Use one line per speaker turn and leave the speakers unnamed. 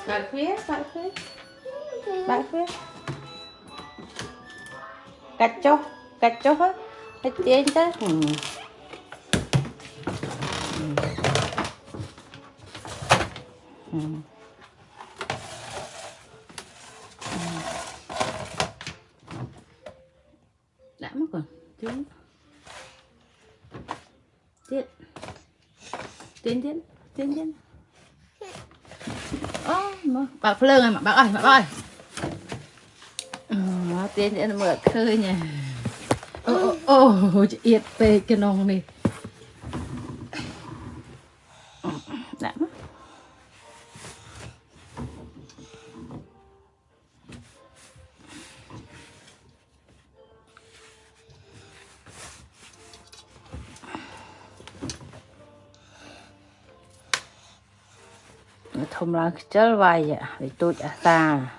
Bạn phía, bạn phía. Cạch cho hết. Hết trên chứ. Đã mất rồi. Tiến. Bác phơi rồi mà bác ơi. Tiến mở khơi nha. Chị yết về cái nòng này. Đã mất. Thùng là chớ vay vậy để tôi trả ta.